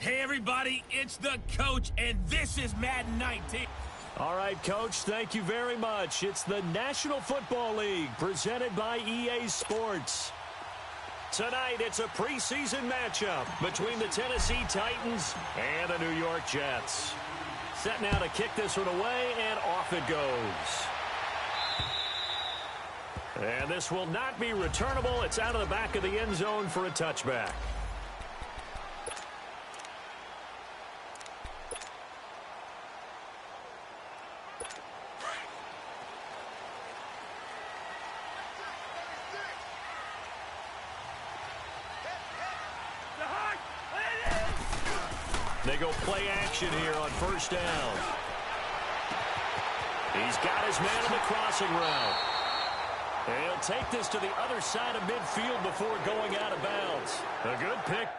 Hey, everybody, it's the coach, and this is Madden 19. All right, Coach, thank you very much. It's the National Football League presented by EA Sports. Tonight, it's a preseason matchup between the Tennessee Titans and the New York Jets. Set now to kick this one away, and off it goes. And this will not be returnable. It's out of the back of the end zone for a touchback. They go play action here on first down. He's got his man on the crossing route. And he'll take this to the other side of midfield before going out of bounds. A good pick.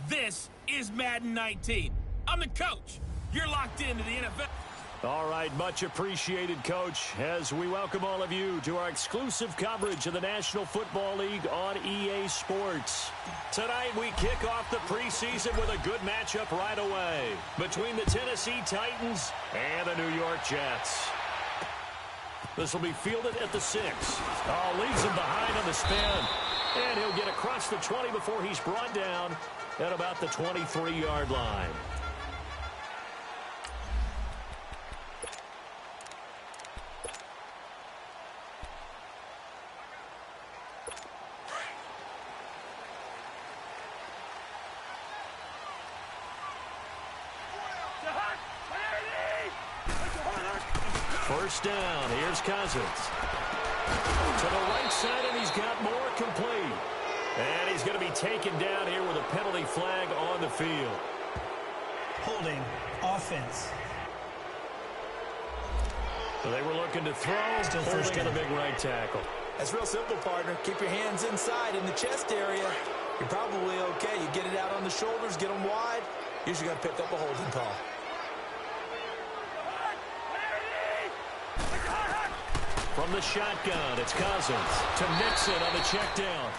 This is Madden 19. I'm the coach. You're locked into the NFL. All right, much appreciated, Coach, as we welcome all of you to our exclusive coverage of the National Football League on EA Sports. Tonight, we kick off the preseason with a good matchup right away between the Tennessee Titans and the New York Jets. This will be fielded at the 6. Oh, leaves him behind on the spin. And he'll get across the 20 before he's brought down at about the 23-yard line. First down, here's Cousins. To the right side, and he's got more complete. And he's going to be taken down here with a penalty flag on the field. Holding offense. So they were looking to throw, Still holding on the big right tackle. That's real simple, partner. Keep your hands inside in the chest area. You're probably okay. You get it out on the shoulders, get them wide. Usually going to pick up a holding call. From the shotgun, it's Cousins to Nixon on the check down.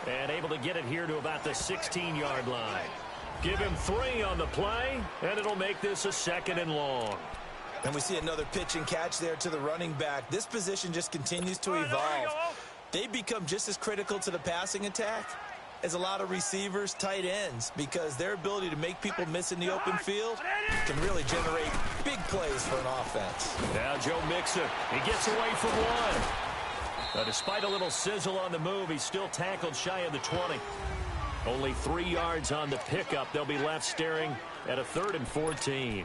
And able to get it here to about the 16-yard line. Give him 3 on the play, and it'll make this a 2nd and long. And we see another pitch and catch there to the running back. This position just continues to evolve. They become just as critical to the passing attack as a lot of receivers, tight ends, because their ability to make people miss in the open field can really generate big plays for an offense. Now Joe Mixon, he gets away from one. Despite a little sizzle on the move, he's still tackled shy of the 20. Only 3 yards on the pickup. They'll be left staring at a 3rd and 14.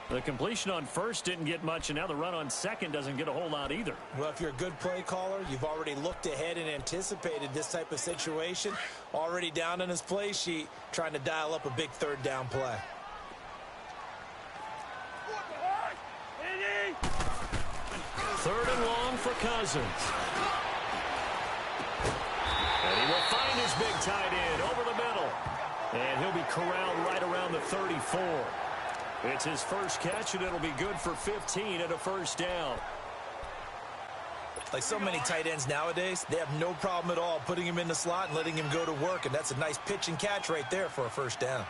The completion on first didn't get much, and now the run on second doesn't get a whole lot either. Well, if you're a good play caller, you've already looked ahead and anticipated this type of situation. Already down on his play sheet, trying to dial up a big 3rd down play. Third and long for Cousins. And he will find his big tight end over the middle. And he'll be corralled right around the 34. It's his first catch, and it'll be good for 15 and a first down. Like so many tight ends nowadays, they have no problem at all putting him in the slot and letting him go to work, and that's a nice pitch and catch right there for a first down.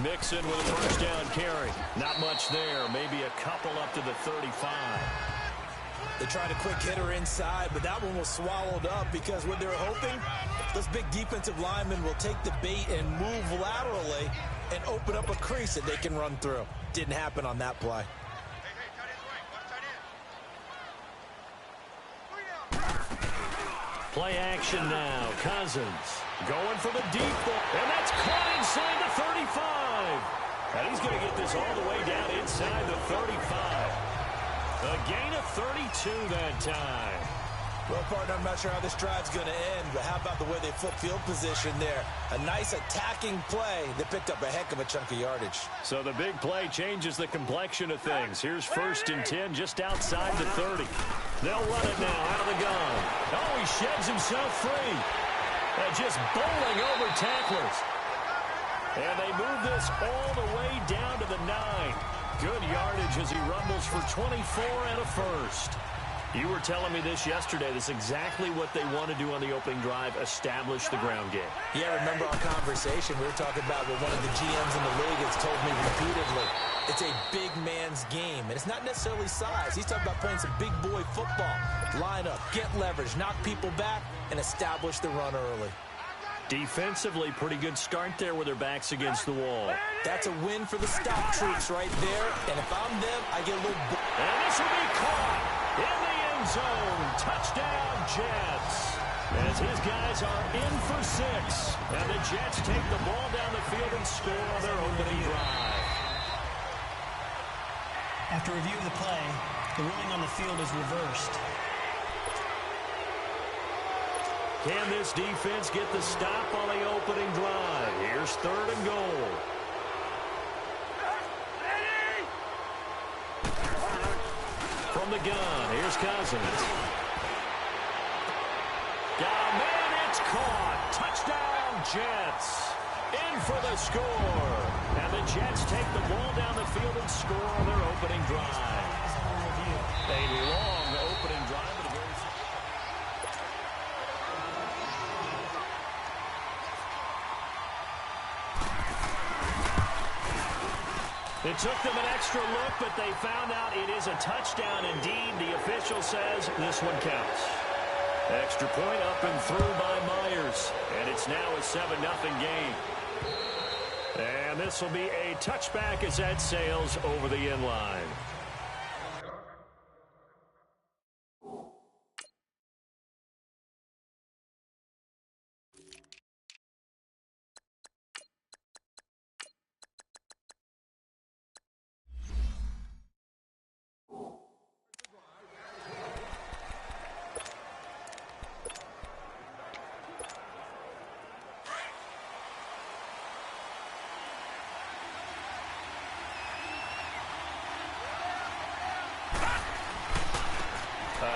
Mixon with a first down carry. Not much there, maybe a couple up to the 35. They tried a quick hitter inside, but that one was swallowed up because what they're hoping, those big defensive linemen will take the bait and move laterally and open up a crease that they can run through. Didn't happen on that play. Play action now. Cousins going for the deep ball. And that's caught inside the 35. And he's going to get this all the way down inside the 35. A gain of 32 that time. Well, partner, I'm not sure how this drive's going to end, but how about the way they flip field position there? A nice attacking play that picked up a heck of a chunk of yardage. So the big play changes the complexion of things. Here's 1st and 10 just outside the 30. They'll run it now out of the gun. Oh, he sheds himself free. And just bowling over tacklers. And they move this all the way down to the 9. Good yardage as he rumbles for 24 and a first. You were telling me this yesterday. This is exactly what they want to do on the opening drive, establish the ground game. Yeah, remember our conversation. We were talking about what one of the GMs in the league has told me repeatedly. It's a big man's game, and it's not necessarily size. He's talking about playing some big boy football. Line up, get leverage, knock people back, and establish the run early. Defensively, pretty good start there with their backs against the wall. That's a win for the stop troops right there, and if I'm them, I get a little... And this will be caught in the end zone. Touchdown, Jets. As his guys are in for 6. And the Jets take the ball down the field and score on their opening drive. After review of the play, the ruling on the field is reversed. Can this defense get the stop on the opening drive? Here's 3rd and goal. From the gun, here's Cousins. Got a man, it's caught. Touchdown, Jets. In for the score. And the Jets take the ball down the field and score on their opening drive. A long opening drive. It took them an extra look, but they found out it is a touchdown indeed. The official says this one counts. Extra point up and through by Myers. And it's now a 7-0 game. And this will be a touchback as that sails over the end line.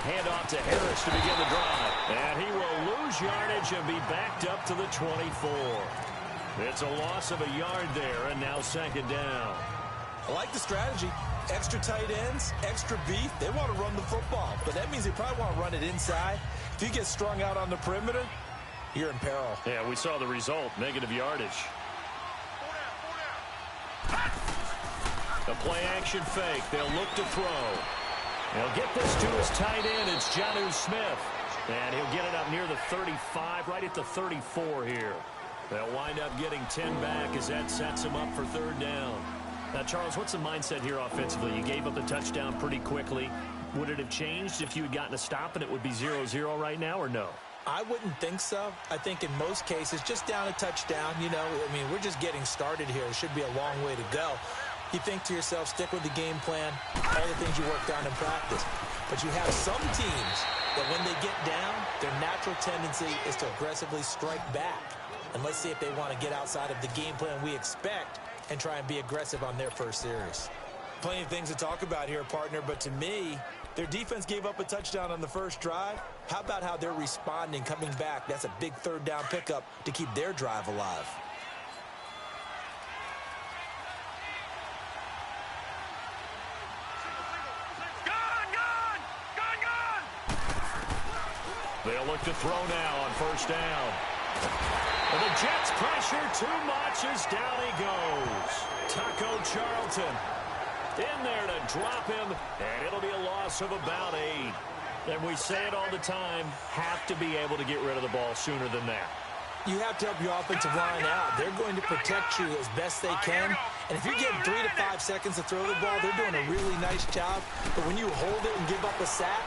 Handoff to Harris to begin the drive. And he will lose yardage and be backed up to the 24. It's a loss of a yard there, and now 2nd down. I like the strategy. Extra tight ends, extra beef. They want to run the football, but that means they probably want to run it inside. If you get strung out on the perimeter, you're in peril. Yeah, we saw the result, negative yardage. The play-action fake. They'll look to throw. He'll get this to his tight end. It's Jonnu Smith. And he'll get it up near the 35, right at the 34 here. They'll wind up getting 10 back as that sets him up for 3rd down. Now, Charles, what's the mindset here offensively? You gave up the touchdown pretty quickly. Would it have changed if you had gotten a stop and it would be 0-0 right now, or no? I wouldn't think so. I think in most cases, just down a touchdown, you know, I mean, we're just getting started here. It should be a long way to go. You think to yourself, stick with the game plan, all the things you worked on in practice. But you have some teams that when they get down, their natural tendency is to aggressively strike back. And let's see if they want to get outside of the game plan we expect and try and be aggressive on their first series. Plenty of things to talk about here, partner, but to me, their defense gave up a touchdown on the first drive. How about how they're responding, coming back? That's a big third down pickup to keep their drive alive. They'll look to throw now on first down. And the Jets pressure too much as down he goes. Taco Charlton in there to drop him, and it'll be a loss of about 8. And we say it all the time, have to be able to get rid of the ball sooner than that. You have to help your offensive line out. They're going to protect you as best they can. And if you get 3 to 5 seconds to throw the ball, they're doing a really nice job. But when you hold it and give up a sack,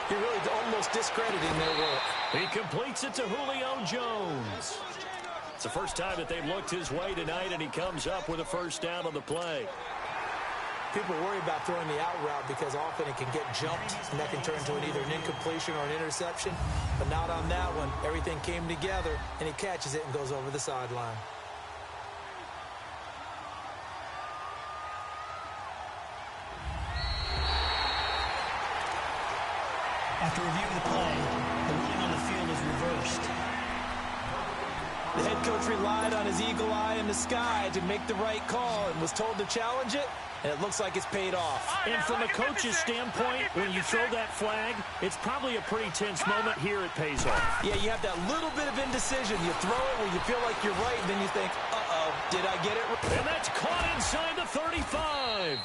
you're really almost discrediting their work. He completes it to Julio Jones. It's the first time that they've looked his way tonight, and he comes up with a first down on the play. People worry about throwing the out route because often it can get jumped, and that can turn into either an incompletion or an interception. But not on that one. Everything came together, and he catches it and goes over the sideline. After reviewing the play, the ruling on the field is reversed. The head coach relied on his eagle eye in the sky to make the right call and was told to challenge it, and it looks like it's paid off. And from a coach's standpoint, when you throw that flag, it's probably a pretty tense moment. Here it pays off. Yeah, you have that little bit of indecision. You throw it where you feel like you're right, and then you think, uh-oh, did I get it? And that's caught inside the 35.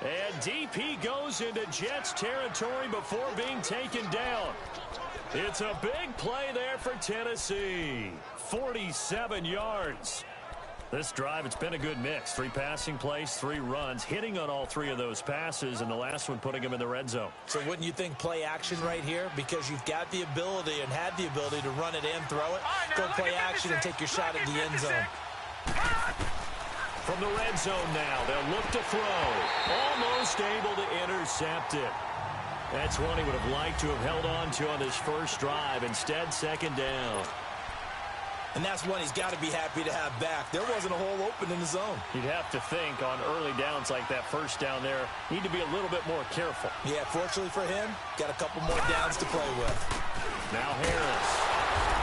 And DP goes into Jets territory before being taken down. It's a big play there for Tennessee. 47 yards. This drive, it's been a good mix. 3 passing plays, 3 runs, hitting on all 3 of those passes, and the last one putting him in the red zone. So wouldn't you think play action right here? Because you've got the ability and had the ability to run it and throw it. Go play action and take your shot at the end zone. From the red zone now, they'll look to throw. Almost able to intercept it. That's one he would have liked to have held on to on this first drive. Instead, second down. And that's one he's got to be happy to have back. There wasn't a hole open in the zone. You'd have to think on early downs like that first down there, need to be a little bit more careful. Yeah, fortunately for him, got a couple more downs to play with. Now Harris.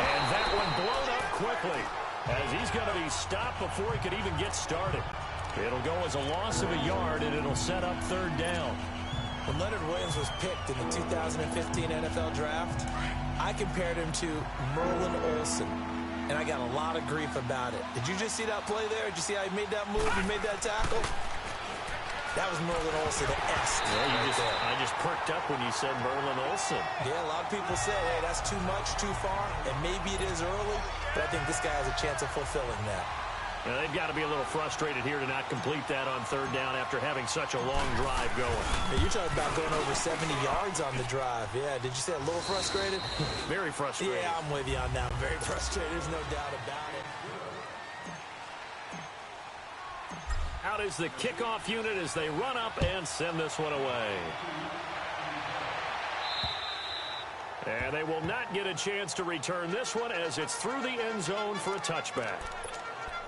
And that one blown up quickly, as he's going to be stopped before he could even get started. It'll go as a loss of a yard, and it'll set up third down. When Leonard Williams was picked in the 2015 NFL Draft, I compared him to Merlin Olsen, and I got a lot of grief about it. Did you just see that play there? Did you see how he made that move? He made that tackle? That was Merlin Olsen, the S. Yeah, I just perked up when you said Merlin Olsen. Yeah, a lot of people say, hey, that's too much, too far, and maybe it is early, but I think this guy has a chance of fulfilling that. Now, they've got to be a little frustrated here to not complete that on third down after having such a long drive going. Hey, you're talking about going over 70 yards on the drive. Yeah, did you say a little frustrated? Very frustrated. Yeah, I'm with you on that. Very frustrated. There's no doubt about it. Out is the kickoff unit as they run up and send this one away. And they will not get a chance to return this one as it's through the end zone for a touchback.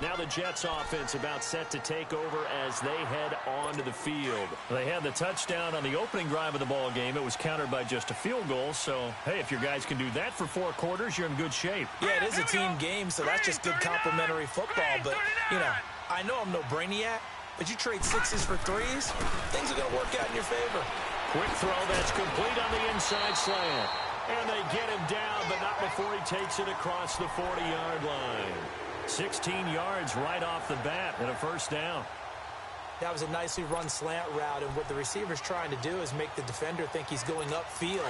Now the Jets offense about set to take over as they head onto the field. They had the touchdown on the opening drive of the ball game. It was countered by just a field goal. So, hey, if your guys can do that for 4 quarters, you're in good shape. Yeah, it is a team game, so that's just good complimentary football. But, you know, I know I'm no brainiac, but you trade 6s for 3s, things are going to work out in your favor. Quick throw that's complete on the inside slant. And they get him down, but not before he takes it across the 40-yard line. 16 yards right off the bat and a first down. That was a nicely run slant route, and what the receiver's trying to do is make the defender think he's going upfield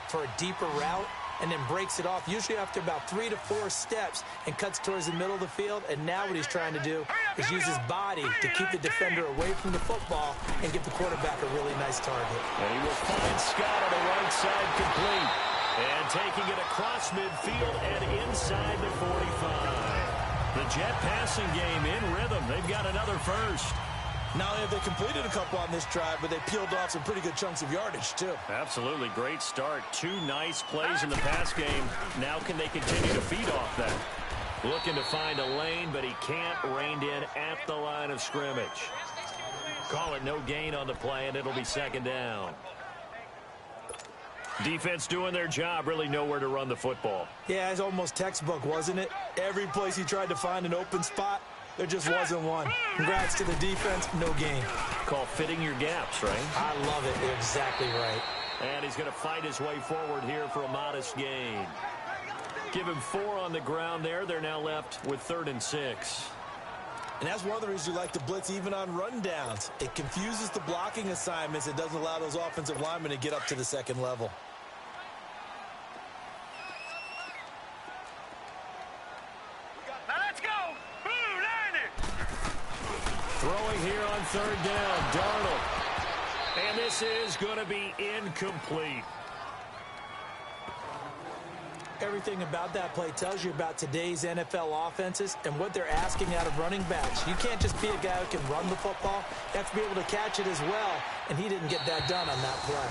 for a deeper route and then breaks it off, usually after about 3 to 4 steps, and cuts towards the middle of the field. And now what he's trying to do is use his body to keep the defender away from the football and give the quarterback a really nice target. And he will find Scott on the right side complete. And taking it across midfield and inside the 45. The Jet passing game in rhythm. They've got another first. Not only have they completed a couple on this drive, but they peeled off some pretty good chunks of yardage, too. Absolutely. Great start. 2 nice plays in the pass game. Now can they continue to feed off that? Looking to find a lane, but he can't. Reined in at the line of scrimmage. Call it no gain on the play, and it'll be second down. Defense doing their job, really nowhere to run the football. Yeah, it's almost textbook, wasn't it? Every place he tried to find an open spot, there just wasn't one. Congrats to the defense, no gain. Call fitting your gaps, right? I love it. You're exactly right. And he's going to fight his way forward here for a modest gain. Give him 4 on the ground there. They're now left with 3rd and 6. And that's one of the reasons you like to blitz even on rundowns. It confuses the blocking assignments. It doesn't allow those offensive linemen to get up to the second level. Now let's go. Throwing here on 3rd down, Darnold. And this is going to be incomplete. Everything about that play tells you about today's NFL offenses and what they're asking out of running backs. You can't just be a guy who can run the football. You have to be able to catch it as well, and he didn't get that done on that play.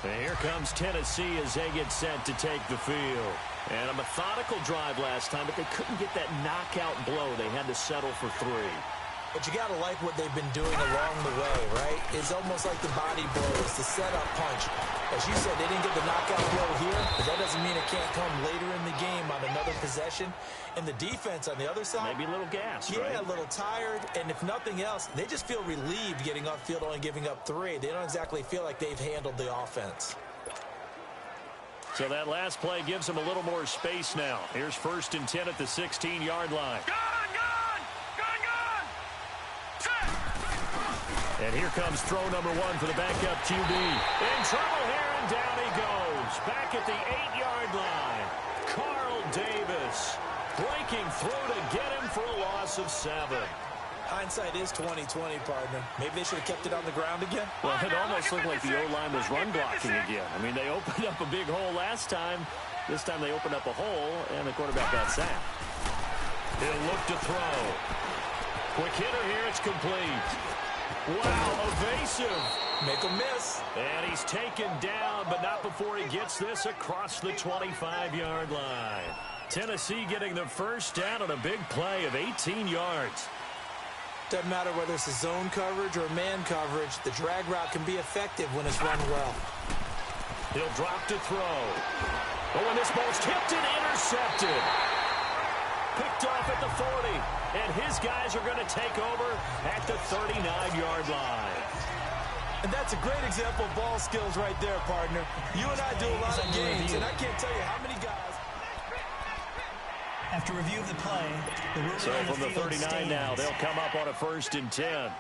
And here comes Tennessee as they get set to take the field. And a methodical drive last time, but they couldn't get that knockout blow. They had to settle for 3. But you got to like what they've been doing along the way, right? It's almost like the body blows, the setup punch. As you said, they didn't get the knockout blow here, but that doesn't mean it can't come later in the game on another possession. And the defense on the other side, maybe a little gassed, yeah, right? a little tired. And if nothing else, they just feel relieved getting off field, only giving up 3. They don't exactly feel like they've handled the offense. So that last play gives them a little more space now. Here's 1st and 10 at the 16-yard line. And here comes throw number 1 for the backup QB. In trouble here, and down he goes. Back at the 8-yard line. Carl Davis breaking through to get him for a loss of 7. Hindsight is 20/20, partner. Maybe they should have kept it on the ground again. Well, it almost looked like the O-line was run blocking again. I mean, they opened up a big hole last time. This time they opened up a hole, and the quarterback got sacked. He'll look to throw. Quick hitter here. It's complete. Wow, evasive. Make him miss. And he's taken down, but not before he gets this across the 25-yard line. Tennessee getting the first down on a big play of 18 yards. Doesn't matter whether it's a zone coverage or man coverage, the drag route can be effective when it's run well. He'll drop to throw. Oh, and this ball's tipped and intercepted. Picked off at the 40. And his guys are going to take over at the 39-yard line. And that's a great example of ball skills right there, partner. You and I do a lot of games, and I can't tell you how many guys. After review of the play, the ruling so on the from the field 39 stands. now, they'll come up on a 1st and 10.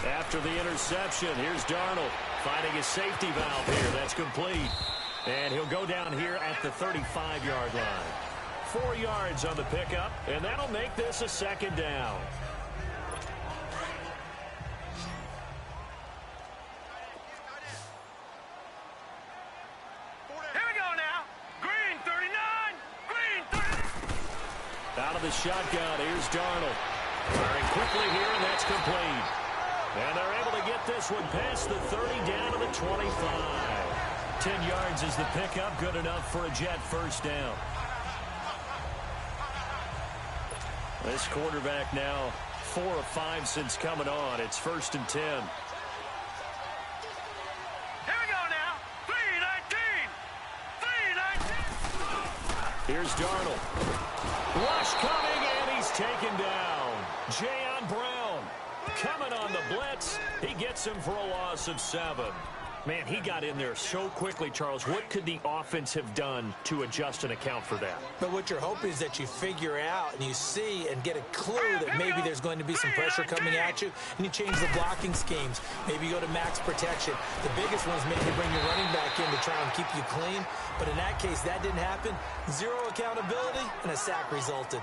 After the interception, here's Darnold finding his safety valve here. That's complete. And he'll go down here at the 35-yard line. 4 yards on the pickup, and that'll make this a 2nd down. Here we go now. Green 39. Green 39. Out of the shotgun, here's Darnold. Firing quickly here, and that's complete. And they're able to get this one past the 30 down to the 25. 10 yards is the pickup, good enough for a Jet first down. This quarterback now 4 of 5 since coming on. It's 1st and 10. Here we go now. 319. 319. Here's Darnold. Rush coming, and he's taken down. Jayon Brown coming on the blitz. He gets him for a loss of 7. Man, he got in there so quickly, Charles. What could the offense have done to adjust and account for that? But what you're hoping is that you figure out and you see and get a clue that maybe there's going to be some pressure coming at you, and you change the blocking schemes. Maybe you go to max protection. The biggest one is maybe bring your running back in to try and keep you clean. But in that case, that didn't happen. 0 accountability, and a sack resulted.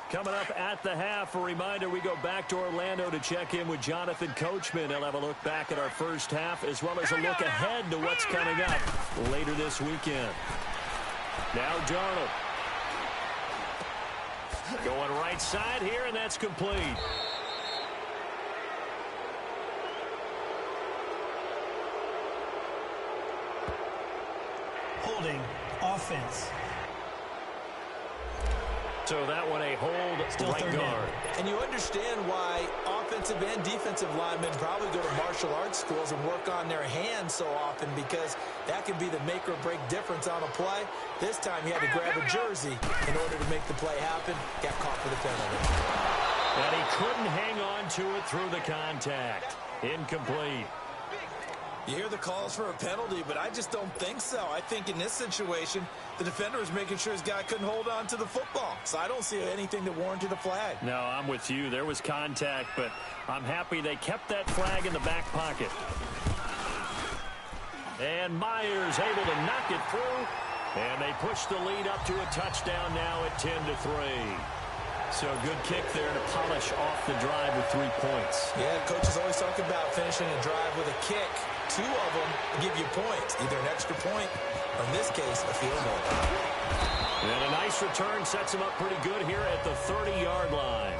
Coming up at the half, a reminder, we go back to Orlando to check in with Jonathan Coachman. He'll have a look back at our first half as well as a look ahead to what's coming up later this weekend. Now Darnold. Going right side here, and that's complete. Holding offense. So that one a hold Still right guard. And you understand why offensive and defensive linemen probably go to martial arts schools and work on their hands so often, because that can be the make or break difference on a play. This time he had to grab a jersey in order to make the play happen. Got caught for the penalty. And he couldn't hang on to it through the contact. Incomplete. You hear the calls for a penalty, but I just don't think so. I think in this situation, the defender was making sure his guy couldn't hold on to the football. So I don't see anything that warranted a flag. No, I'm with you. There was contact, but I'm happy they kept that flag in the back pocket. And Myers able to knock it through. And they push the lead up to a touchdown now at 10-3. So a good kick there to polish off the drive with 3 points. Yeah, coaches always talk about finishing a drive with a kick. 2 of them give you points, either an extra point or, in this case, a field goal. And a nice return sets him up pretty good here at the 30-yard line.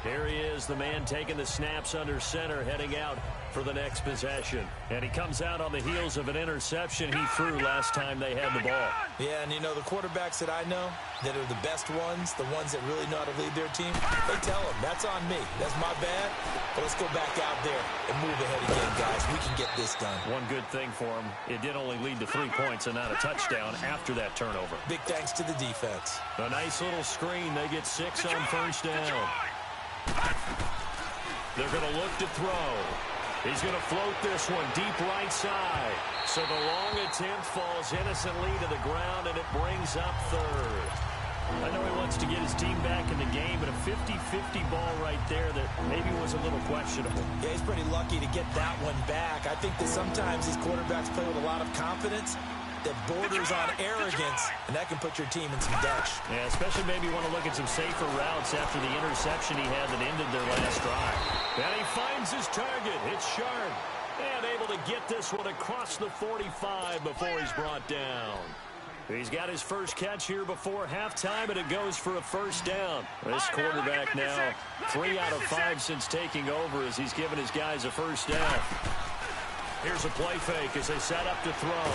Here he is, the man taking the snaps under center, heading out for the next possession. And he comes out on the heels of an interception he threw last time they had the ball. Yeah, and you know, the quarterbacks that I know that are the best ones, the ones that really know how to lead their team, they tell them, that's on me. That's my bad. But let's go back out there and move ahead again, guys. We can get this done. One good thing for him, it did only lead to 3 points and not a touchdown after that turnover. Big thanks to the defense. A nice little screen. They get 6 on first down. They're going to look to throw. He's going to float this one deep right side. So the long attempt falls innocently to the ground, and it brings up third. I know he wants to get his team back in the game, but a 50-50 ball right there that maybe was a little questionable. Yeah, he's pretty lucky to get that one back. I think that sometimes these quarterbacks play with a lot of confidence that borders on arrogance, and that can put your team in some dash. Yeah, especially maybe you want to look at some safer routes after the interception he had that ended their last drive. And he finds his target. It's sharp. And able to get this one across the 45 before he's brought down. He's got his first catch here before halftime, and it goes for a first down. This quarterback now 3 out of 5 since taking over as he's given his guys a first down. Here's a play fake as they set up to throw.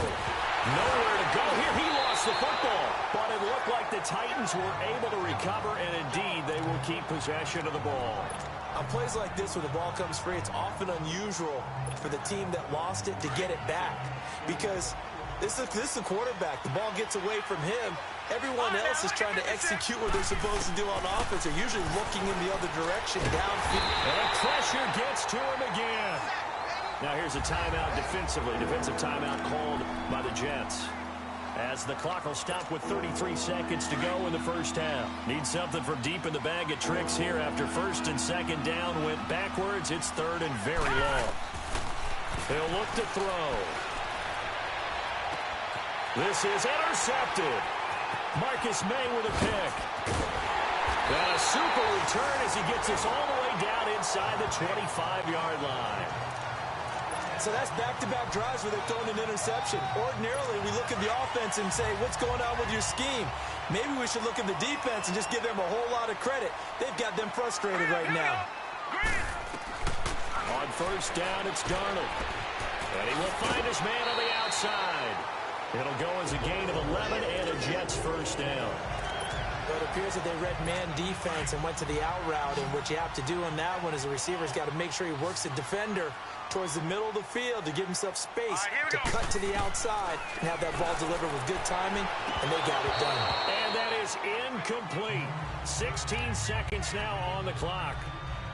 Nowhere to go here. He lost the football. But it looked like the Titans were able to recover, and indeed they will keep possession of the ball. On plays like this where the ball comes free, it's often unusual for the team that lost it to get it back. Because this is a quarterback. The ball gets away from him. Everyone else is trying to execute what they're supposed to do on offense. They're usually looking in the other direction, downfield. And pressure gets to him again. Now here's a timeout defensively. Defensive timeout called by the Jets. As the clock will stop with 33 seconds to go in the first half. Need something from deep in the bag of tricks here after first and second down went backwards. It's third and very long. He'll look to throw. This is intercepted. Marcus May with a pick. And a super return as he gets us all the way down inside the 25-yard line. So that's back-to-back drives where they're throwing an interception. Ordinarily, we look at the offense and say, what's going on with your scheme? Maybe we should look at the defense and just give them a whole lot of credit. They've got them frustrated right now. On first down, it's Darnold. And he will find his man on the outside. It'll go as a gain of 11 and a Jets first down. Well, it appears that they read man defense and went to the out route, and what you have to do on that one is the receiver's got to make sure he works the defender towards the middle of the field to give himself space to cut to the outside and have that ball delivered with good timing, and they got it done. And that is incomplete. 16 seconds now on the clock.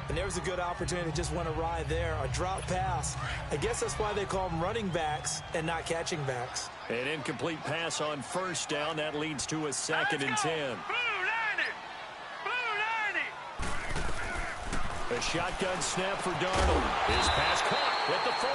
And there was a good opportunity to just went awry there, a drop pass. I guess that's why they call them running backs and not catching backs. An incomplete pass on first down. That leads to a second and 10. A shotgun snap for Darnold. His pass caught at the 4.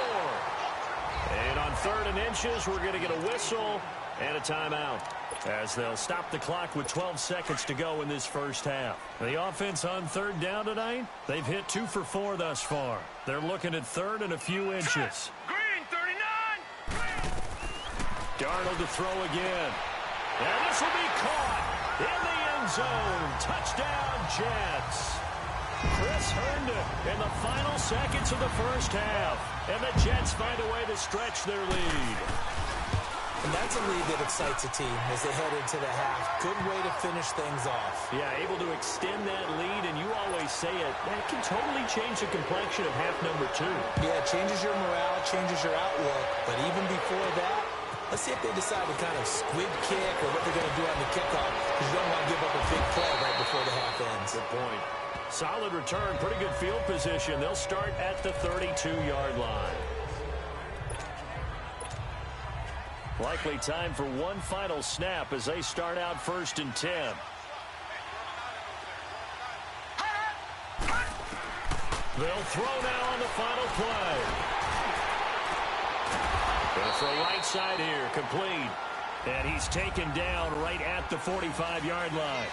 And on third and inches, we're going to get a whistle and a timeout as they'll stop the clock with 12 seconds to go in this first half. The offense on third down tonight, they've hit 2 for 4 thus far. They're looking at third and a few inches. Green, 39. Darnold to throw again. And this will be caught in the end zone. Touchdown, Jets. Chris Herndon in the final seconds of the first half. And the Jets find a way to stretch their lead. And that's a lead that excites a team as they head into the half. Good way to finish things off. Yeah, able to extend that lead, and you always say it, that can totally change the complexion of half number 2. Yeah, it changes your morale, changes your outlook. But even before that, let's see if they decide to kind of squib kick or what they're going to do on the kickoff, because you don't want to give up a big play right before the half ends. Good point. Solid return, pretty good field position. They'll start at the 32-yard line. Likely time for one final snap as they start out 1st and 10. They'll throw now on the final play. Going to throw right side here, complete. And he's taken down right at the 45-yard line.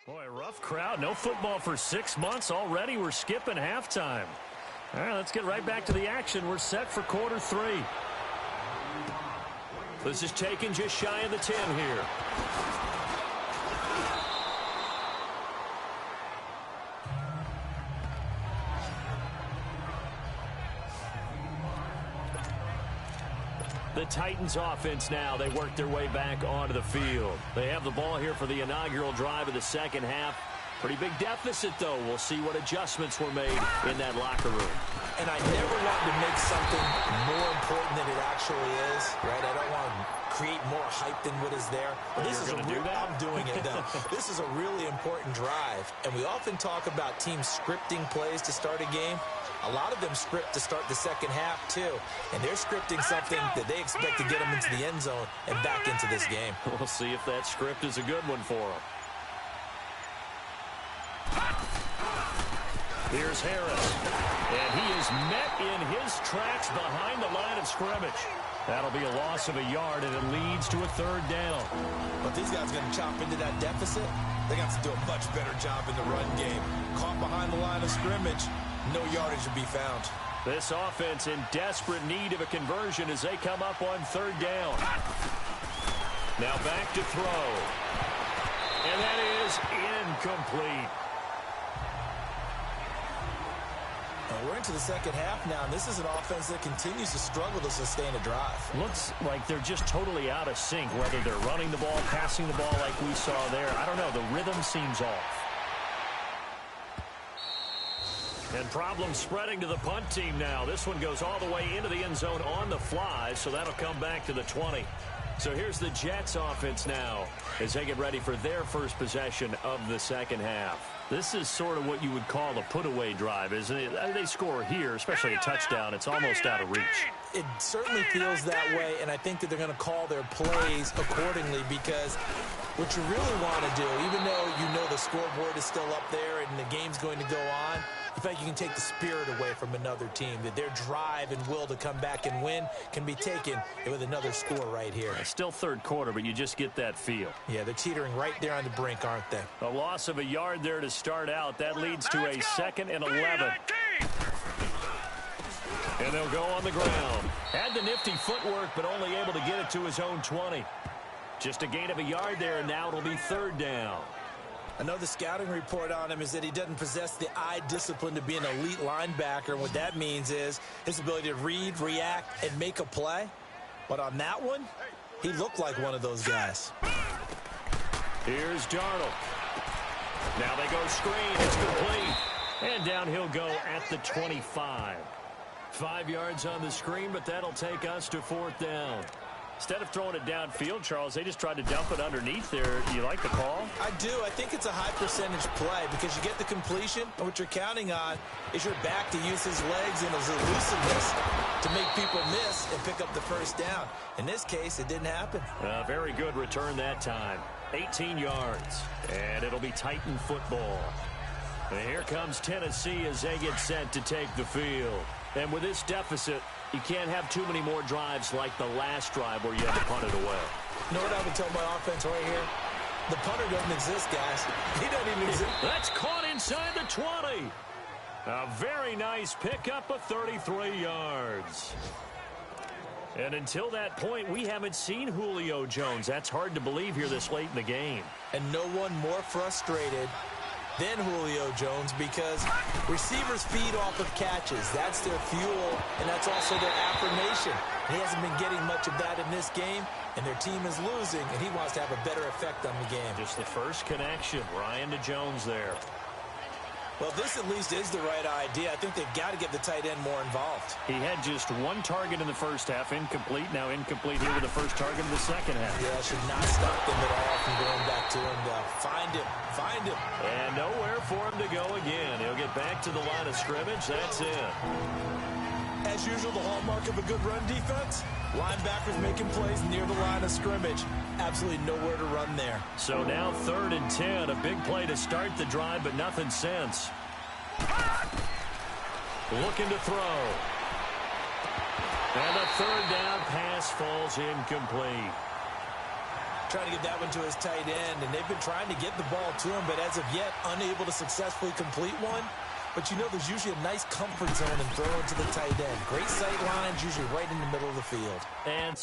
Boy, rough crowd. No football for 6 months. Already we're skipping halftime. All right, let's get right back to the action. We're set for quarter 3. This is taken just shy of the 10 here. The Titans offense now, they work their way back onto the field. They have the ball here for the inaugural drive of the second half. Pretty big deficit, though. We'll see what adjustments were made in that locker room. And I never want to make something more important than it actually is, right? I don't want to create more hype than what is there. But this is I'm doing it, though. This is a really important drive. And we often talk about teams scripting plays to start a game. A lot of them script to start the second half, too. And they're scripting something that they expect to get them into the end zone and back into this game. We'll see if that script is a good one for them. Here's Harris. And he is met in his tracks behind the line of scrimmage. That'll be a loss of a yard, and it leads to a 3rd down. But these guys are going to chop into that deficit. They're going to have to do a much better job in the run game. Caught behind the line of scrimmage. No yardage to be found. This offense in desperate need of a conversion as they come up on 3rd down. Now back to throw. And that is incomplete. We're into the second half now, and this is an offense that continues to struggle to sustain a drive. Looks like they're just totally out of sync, whether they're running the ball, passing the ball like we saw there. I don't know. The rhythm seems off. And problems spreading to the punt team now. This one goes all the way into the end zone on the fly, so that'll come back to the 20. So here's the Jets offense now as they get ready for their first possession of the second half. This is sort of what you would call a put-away drive, isn't it? They score here, especially a touchdown. It's almost out of reach. It certainly feels that way, and I think that they're going to call their plays accordingly, because what you really want to do, even though you know the scoreboard is still up there and the game's going to go on, in fact, you can take the spirit away from another team, that their drive and will to come back and win can be taken with another score right here. It's still 3rd quarter, but you just get that feel. Yeah, they're teetering right there on the brink, aren't they? A loss of a yard there to start out. That leads to a 2nd and 11. And they'll go on the ground. Had the nifty footwork, but only able to get it to his own 20. Just a gain of a yard there, and now it'll be 3rd down. I know the scouting report on him is that he doesn't possess the eye discipline to be an elite linebacker. And what that means is his ability to read, react, and make a play. But on that one, he looked like one of those guys. Here's Darnold. Now they go screen. It's complete. And down he'll go at the 25. 5 yards on the screen, but that'll take us to 4th down. Instead of throwing it downfield, Charles, they just tried to dump it underneath there. You like the call? I do. I think it's a high percentage play because you get the completion, and what you're counting on is your back to use his legs and his elusiveness to make people miss and pick up the first down. In this case, it didn't happen. Very good return that time. 18 yards, and it'll be Titan football. And here comes Tennessee as they get set to take the field. And with this deficit, you can't have too many more drives like the last drive where you had to punt it away. You know what I would tell my offense right here? The punter doesn't exist, guys. He doesn't even exist. That's caught inside the 20. A very nice pickup of 33 yards. And until that point, we haven't seen Julio Jones. That's hard to believe here this late in the game. And no one more frustrated than Julio Jones because receivers feed off of catches. That's their fuel, and that's also their affirmation. And he hasn't been getting much of that in this game, and their team is losing, and he wants to have a better effect on the game. Just the first connection, Ryan to Jones there. Well, this at least is the right idea. I think they've got to get the tight end more involved. He had just 1 target in the first half, incomplete. Now incomplete here with the first target in the second half. Yeah, should not stop them at all from going back to him. Find him. And nowhere for him to go again. He'll get back to the line of scrimmage. That's it. As usual, the hallmark of a good run defense, linebackers making plays near the line of scrimmage. Absolutely nowhere to run there. So now 3rd and 10. A big play to start the drive, but nothing since. Looking to throw. And the 3rd down pass falls incomplete. Trying to get that one to his tight end, and they've been trying to get the ball to him, but as of yet, unable to successfully complete one. But you know there's usually a nice comfort zone in throwing to the tight end. Great sight lines, usually right in the middle of the field. And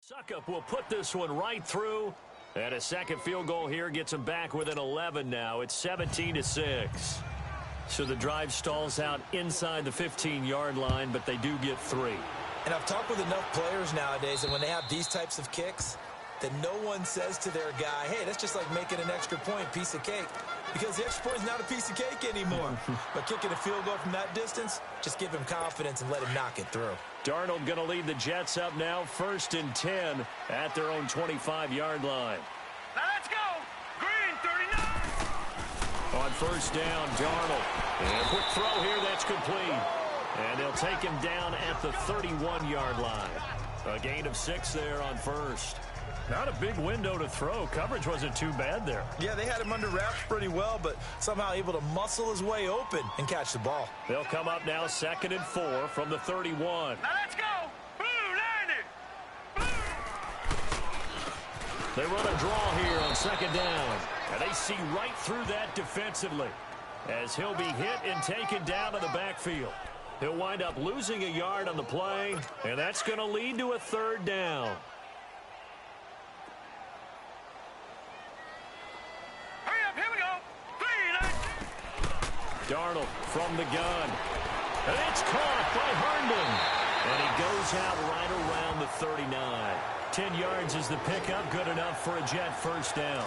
Suckup will put this one right through. And a second field goal here gets them back within 11 now. It's 17-6. So the drive stalls out inside the 15-yard line, but they do get 3. And I've talked with enough players nowadays that when they have these types of kicks, that no one says to their guy, hey, that's just like making an extra point, piece of cake. Because the extra point is not a piece of cake anymore. But kicking a field goal from that distance, just give him confidence and let him knock it through. Darnold going to lead the Jets up now, 1st and 10 at their own 25-yard line. Now let's go. Green 39. On 1st down, Darnold. And a quick throw here, that's complete. And they'll take him down at the 31-yard line. A gain of 6 there on 1st. Not a big window to throw. Coverage wasn't too bad there. Yeah, they had him under wraps pretty well, but somehow able to muscle his way open and catch the ball. They'll come up now 2nd and 4 from the 31. Now let's go. Blue 90. They run a draw here on 2nd down. And they see right through that defensively as he'll be hit and taken down in the backfield. He'll wind up losing a yard on the play, and that's going to lead to a 3rd down. Darnold from the gun. And it's caught by Herndon. And he goes out right around the 39. 10 yards is the pickup, good enough for a Jet first down.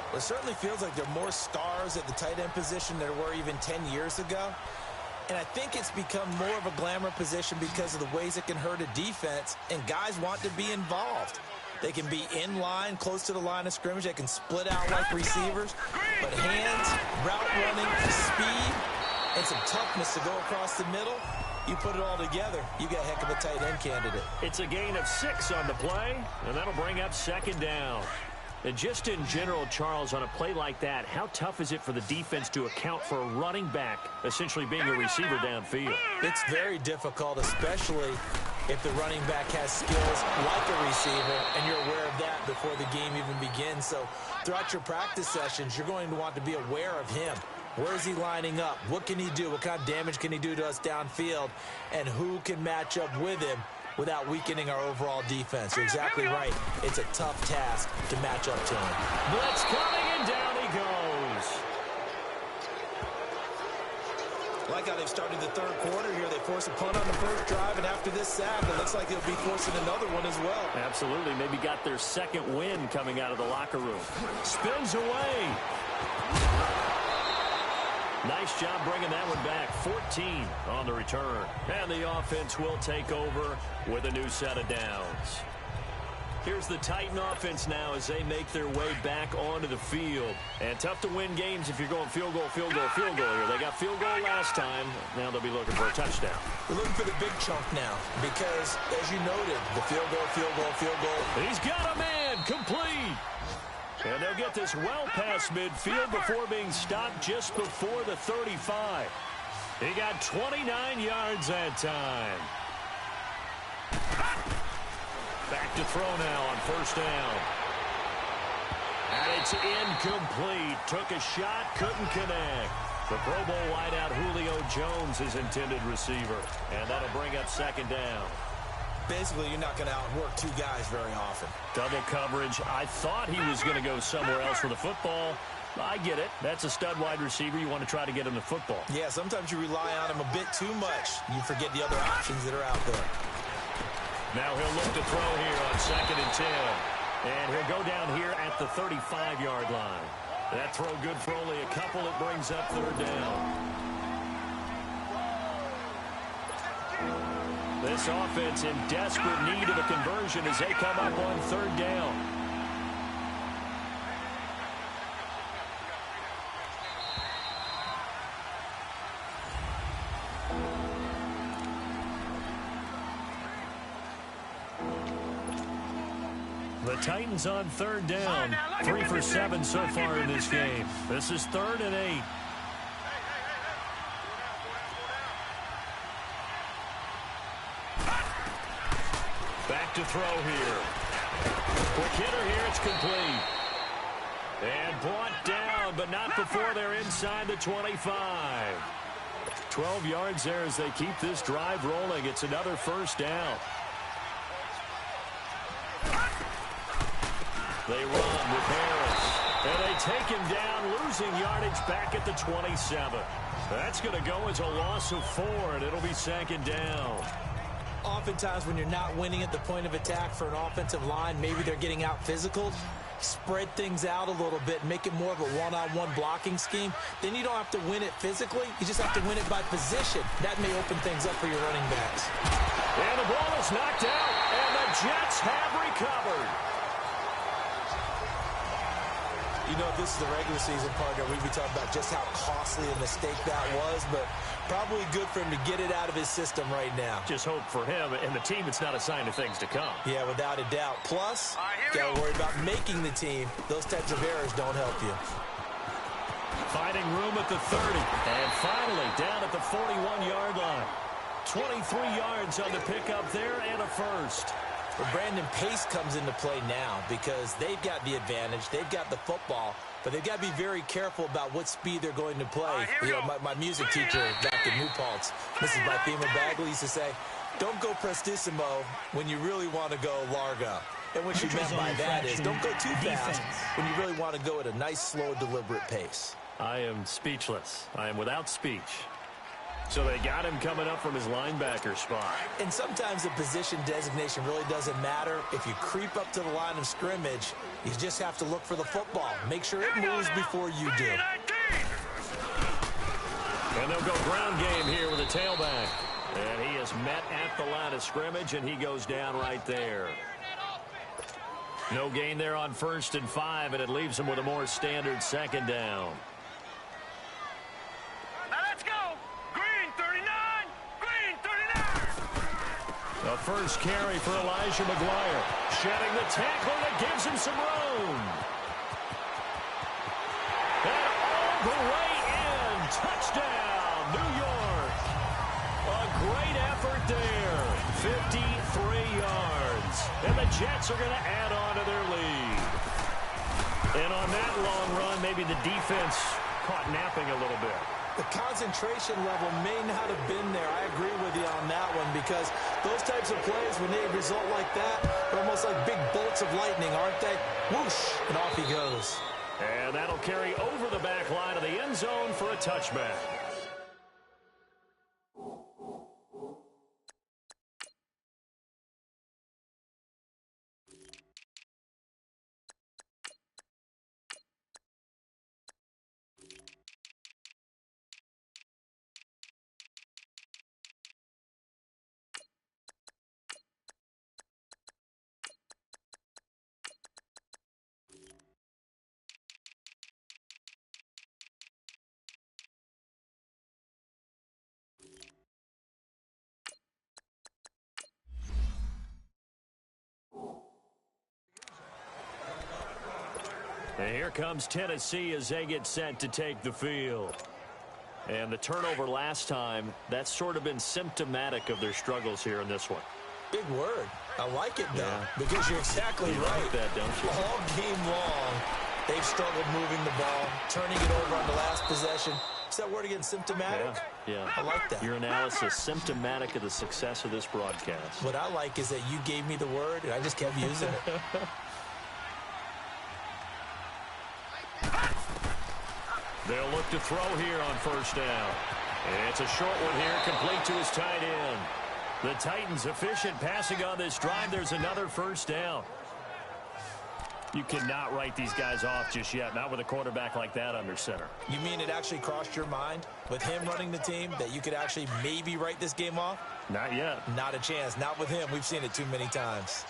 Well, it certainly feels like there are more stars at the tight end position than there were even 10 years ago. And I think it's become more of a glamour position because of the ways it can hurt a defense, and guys want to be involved. They can be in line, close to the line of scrimmage. They can split out like receivers. But hands, route running, speed, and some toughness to go across the middle, you put it all together, you got a heck of a tight end candidate. It's a gain of 6 on the play, and that'll bring up second down. And just in general, Charles, on a play like that, how tough is it for the defense to account for a running back essentially being a receiver downfield? It's very difficult, especially if the running back has skills like a receiver, and you're aware of that before the game even begins. So throughout your practice sessions, you're going to want to be aware of him. Where is he lining up? What can he do? What kind of damage can he do to us downfield? And who can match up with him without weakening our overall defense? You're exactly right. It's a tough task to match up to him. Blitz coming, and down he goes. Like how they've started the third quarter here. They force a punt on the first drive, and after this sack, it looks like they'll be forcing another one as well. Absolutely. Maybe got their second win coming out of the locker room. Spins away. Nice job bringing that one back. 14 on the return. And the offense will take over with a new set of downs. Here's the Titan offense now as they make their way back onto the field. And tough to win games if you're going field goal, field goal, field goal here. They got field goal last time. Now they'll be looking for a touchdown. We're looking for the big chunk now because, as you noted, the field goal, field goal, field goal. He's got a man. Complete. And they'll get this well past midfield before being stopped just before the 35. He got 29 yards that time. Back to throw now on first down. And it's incomplete. Took a shot, couldn't connect. The Pro Bowl wideout Julio Jones is intended receiver. And that'll bring up second down. Basically, you're not going to outwork two guys very often. Double coverage. I thought he was going to go somewhere else with the football. I get it. That's a stud wide receiver. You want to try to get him the football. Yeah, sometimes you rely on him a bit too much. You forget the other options that are out there. Now he'll look to throw here on 2nd and 10. And he'll go down here at the 35-yard line. That throw good for only a couple. It brings up third down. This offense in desperate need of a conversion as they come up on third down. The Titans on third down. 3 for 7 so far in this game. This is 3rd and 8. Back to throw here. Quick hitter here. It's complete. And brought down, but not before they're inside the 25. 12 yards there as they keep this drive rolling. It's another first down. They run with Harris. And they take him down, losing yardage back at the 27. That's going to go as a loss of 4, and it'll be second down. Oftentimes when you're not winning at the point of attack for an offensive line, maybe they're getting out physical, spread things out a little bit, make it more of a one-on-one blocking scheme. Then you don't have to win it physically. You just have to win it by position. That may open things up for your running backs. And the ball is knocked out, and the Jets have recovered. You know, if this is the regular season partner, we'd be talking about just how costly a mistake that was, but probably good for him to get it out of his system right now. Just hope for him and the team it's not a sign of things to come. Yeah, without a doubt. Plus, got to worry about making the team. Those types of errors don't help you. Finding room at the 30, and finally down at the 41-yard line. 23 yards on the pickup there and a first. But Brandon, pace comes into play now because they've got the advantage. They've got the football, but they've got to be very careful about what speed they're going to play. You know, my music teacher back in New Paltz, Mrs. Bifema Bagley, used to say, don't go prestissimo when you really want to go largo. And what she meant by that is don't go too fast when you really want to go at a nice, slow, deliberate pace. I am speechless. I am without speech. So they got him coming up from his linebacker spot. And sometimes the position designation really doesn't matter. If you creep up to the line of scrimmage, you just have to look for the football. Make sure it moves before you do. And they'll go ground game here with a tailback. And he is met at the line of scrimmage, and he goes down right there. No gain there on 1st and 5, and it leaves him with a more standard 2nd down. Now let's go. Green 39. Green 39. The first carry for Elijah McGuire. Shedding the tackler that gives him some room. And all the way in. Touchdown, New York. A great effort there. 53 yards. And the Jets are going to add on to their lead. And on that long run, maybe the defense caught napping a little bit. The concentration level may not have been there. I agree with you on that one, because those types of plays, when they result like that, they're almost like big bolts of lightning, aren't they? Whoosh, and off he goes. And that'll carry over the back line of the end zone for a touchback. And here comes Tennessee as they get set to take the field. And the turnover last time, that's sort of been symptomatic of their struggles here in this one. Big word. I like it, though, because you're exactly you right. Like that, don't you? All game long, they've struggled moving the ball, turning it over on the last possession. Is that word again, symptomatic? Yeah. I like that. Your analysis, symptomatic of the success of this broadcast. What I like is that you gave me the word, and I just kept using it. They'll look to throw here on 1st down. And it's a short one here, complete to his tight end. The Titans efficient passing on this drive. There's another 1st down. You cannot write these guys off just yet, not with a quarterback like that under center. You mean it actually crossed your mind with him running the team that you could actually maybe write this game off? Not yet. Not a chance. Not with him. We've seen it too many times.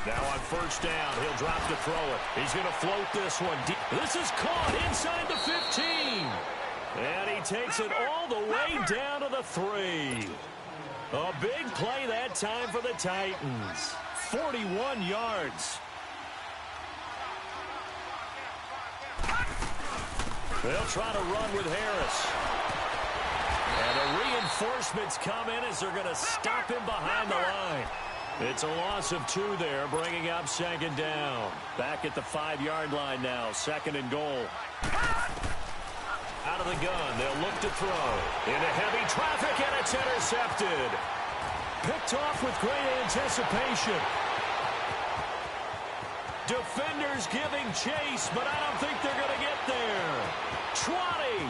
Now on 1st down, he'll drop to throw it. He's going to float this one deep. This is caught inside the 15. And he takes it all the way down to the 3. A big play that time for the Titans. 41 yards. They'll try to run with Harris. And the reinforcements come in as they're going to stop him behind the line. It's a loss of 2 there, bringing up 2nd down. Back at the 5-yard line now, 2nd and goal. Out of the gun, they'll look to throw. Into heavy traffic, and it's intercepted. Picked off with great anticipation. Defenders giving chase, but I don't think they're going to get there. 20,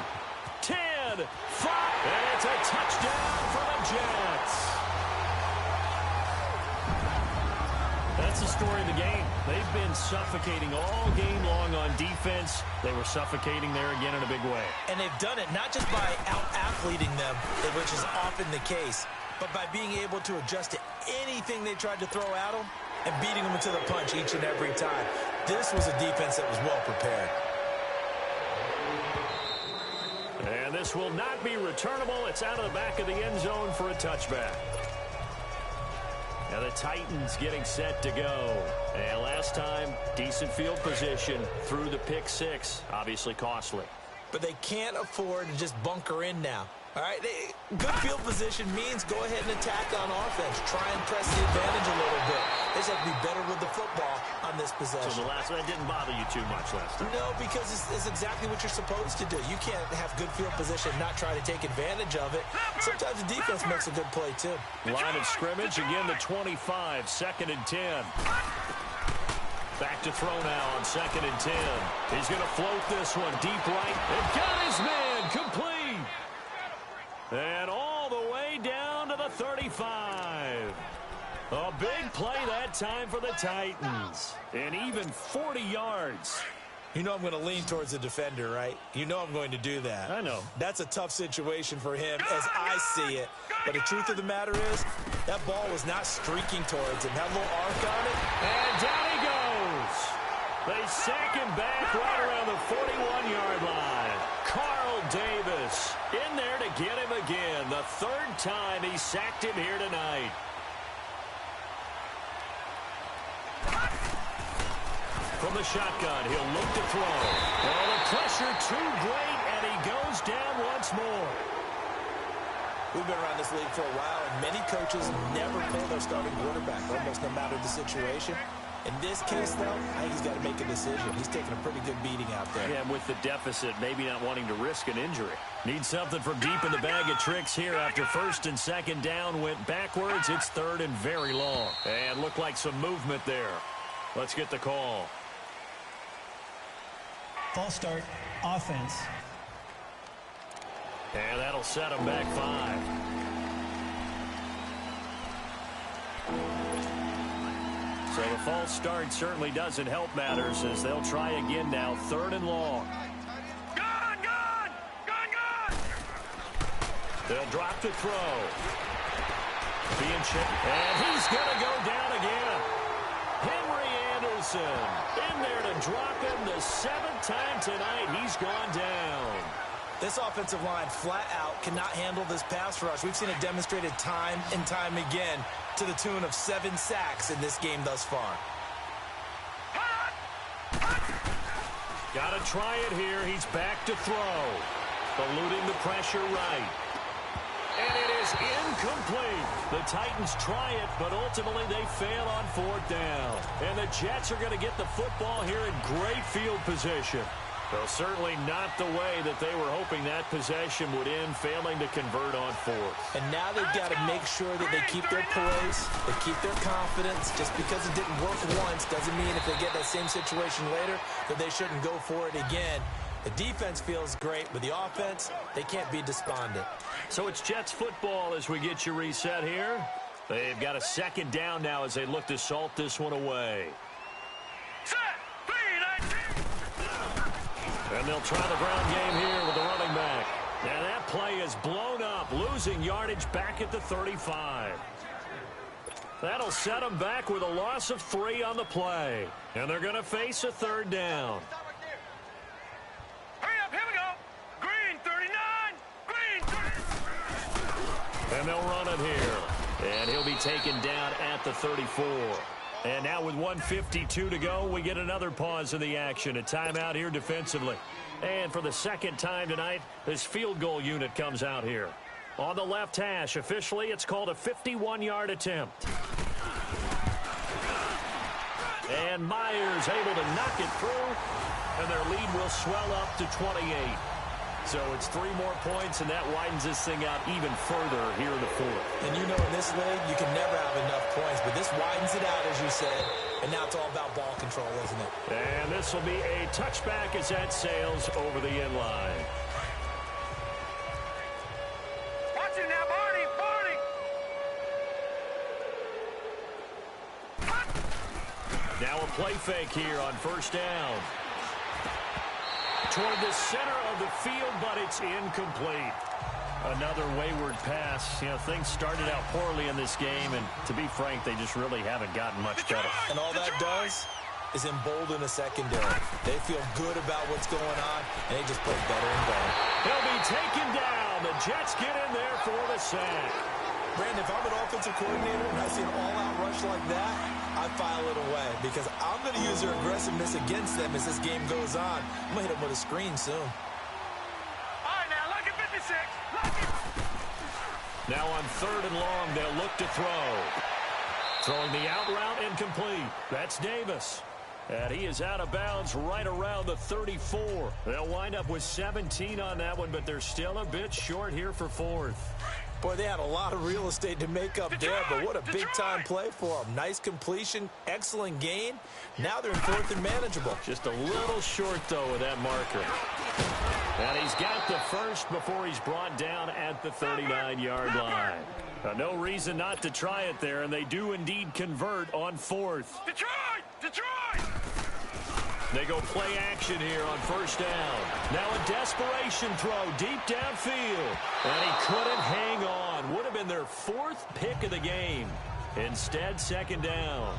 10, 5, and it's a touchdown for the Jets. That's the story of the game. They've been suffocating all game long on defense. They were suffocating there again in a big way. And they've done it not just by out-athleting them, which is often the case, but by being able to adjust to anything they tried to throw at them and beating them into the punch each and every time. This was a defense that was well prepared. And this will not be returnable. It's out of the back of the end zone for a touchback. Now the Titans getting set to go. And last time, decent field position through the pick 6. Obviously costly. But they can't afford to just bunker in now. All right, good field position means go ahead and attack on offense. Try and press the advantage a little bit. They just have to be better with the football on this possession. So the last one didn't bother you too much last time? No, because it's exactly what you're supposed to do. You can't have good field position and not try to take advantage of it. Sometimes the defense makes a good play, too. Line of scrimmage, again the 25, 2nd and 10. Back to throw now on 2nd and 10. He's going to float this one deep right. And got his man. that time for the Titans. And even 40 yards. You know I'm going to lean towards the defender, right? You know I'm going to do that. I know. That's a tough situation for him as I see it. But the truth of the matter is, that ball was not streaking towards him. Had a little arc on it. And down he goes. They sack him back right around the 41-yard line. Carl Davis in there to get him again. The third time he sacked him here tonight. From the shotgun, he'll look to throw. Oh, the pressure too great, and he goes down once more. We've been around this league for a while, and many coaches never pull their starting quarterback, almost no matter the situation. In this case, though, I think he's got to make a decision. He's taking a pretty good beating out there. Yeah, and with the deficit, maybe not wanting to risk an injury. Needs something from deep in the bag of tricks here after first and second down went backwards. It's third and very long. And looked like some movement there. Let's get the call. False start, offense. And that'll set them back 5. So the false start certainly doesn't help matters as they'll try again now. Third and long. Gone! They'll drop to throw. Being chipped. And he's going to go down again. Henry Anderson in there to drop him the 7th time tonight. He's gone down. This offensive line flat out cannot handle this pass rush. We've seen it demonstrated time and time again to the tune of 7 sacks in this game thus far. Got to try it here. He's back to throw. Eluding the pressure right. And it is incomplete. The Titans try it, but ultimately they fail on 4th down. And the Jets are going to get the football here in great field position. Though certainly not the way that they were hoping that possession would end, failing to convert on 4th. And now they've got to make sure that they keep their poise, they keep their confidence. Just because it didn't work once doesn't mean if they get that same situation later that they shouldn't go for it again. The defense feels great, but the offense, they can't be despondent. So it's Jets football as we get you reset here. They've got a second down now as they look to salt this one away. And they'll try the ground game here with the running back. And that play is blown up, losing yardage back at the 35. That'll set them back with a loss of 3 on the play. And they're going to face a third down. Hurry up, here we go. Green 39. Green 30. And they'll run it here. And he'll be taken down at the 34. And now with 1:52 to go, we get another pause in the action. A timeout here defensively. And for the second time tonight, this field goal unit comes out here. On the left hash, officially, it's called a 51-yard attempt. And Myers able to knock it through, and their lead will swell up to 28. So it's 3 more points, and that widens this thing out even further here in the 4th. And you know in this league, you can never have enough points, but this widens it out, as you said, and now it's all about ball control, isn't it? And this will be a touchback as that sails over the end line. Watch it now, Barney. Now a play fake here on first down. Toward the center of the field, but it's incomplete. Another wayward pass. You know, things started out poorly in this game, and to be frank, they just really haven't gotten much better. And all that does is embolden a secondary. They feel good about what's going on, and they just play better and better. He'll be taken down. The Jets get in there for the sack. Brandon, if I'm an offensive coordinator and I see an all-out rush like that, I file it away because I'm going to use their aggressiveness against them as this game goes on. I'm going to hit them with a screen soon. All right, now, look at 56. Look it. Now on 3rd and long, they'll look to throw. Throwing the out route incomplete. That's Davis. And he is out of bounds right around the 34. They'll wind up with 17 on that one, but they're still a bit short here for 4th. Boy, they had a lot of real estate to make up there, but what a big-time play for them. Nice completion, excellent gain. Now they're in 4th and manageable. Just a little short, though, with that marker. And he's got the first before he's brought down at the 39-yard line. No reason not to try it there, and they do indeed convert on fourth. Detroit! They go play action here on first down. Now a desperation throw deep downfield. And he couldn't hang on. Would have been their fourth pick of the game. Instead, second down.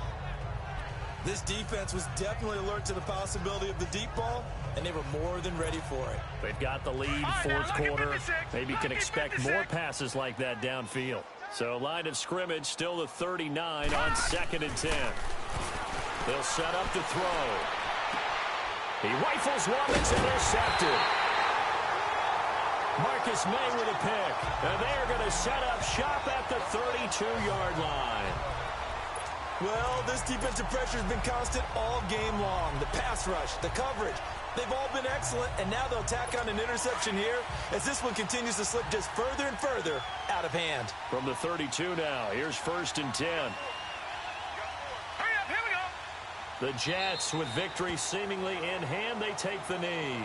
This defense was definitely alert to the possibility of the deep ball, and they were more than ready for it. They've got the lead, fourth quarter. Maybe can expect more passes like that downfield. So line of scrimmage still the 39 on 2nd and 10. They'll set up to throw. He rifles one that's intercepted. Marcus May with a pick. And they are going to set up shop at the 32-yard line. Well, this defensive pressure has been constant all game long. The pass rush, the coverage, they've all been excellent, and now they'll tack on an interception here as this one continues to slip just further and further out of hand. From the 32 now, here's 1st and 10. Hurry up, here we go. The Jets with victory seemingly in hand, they take the knee.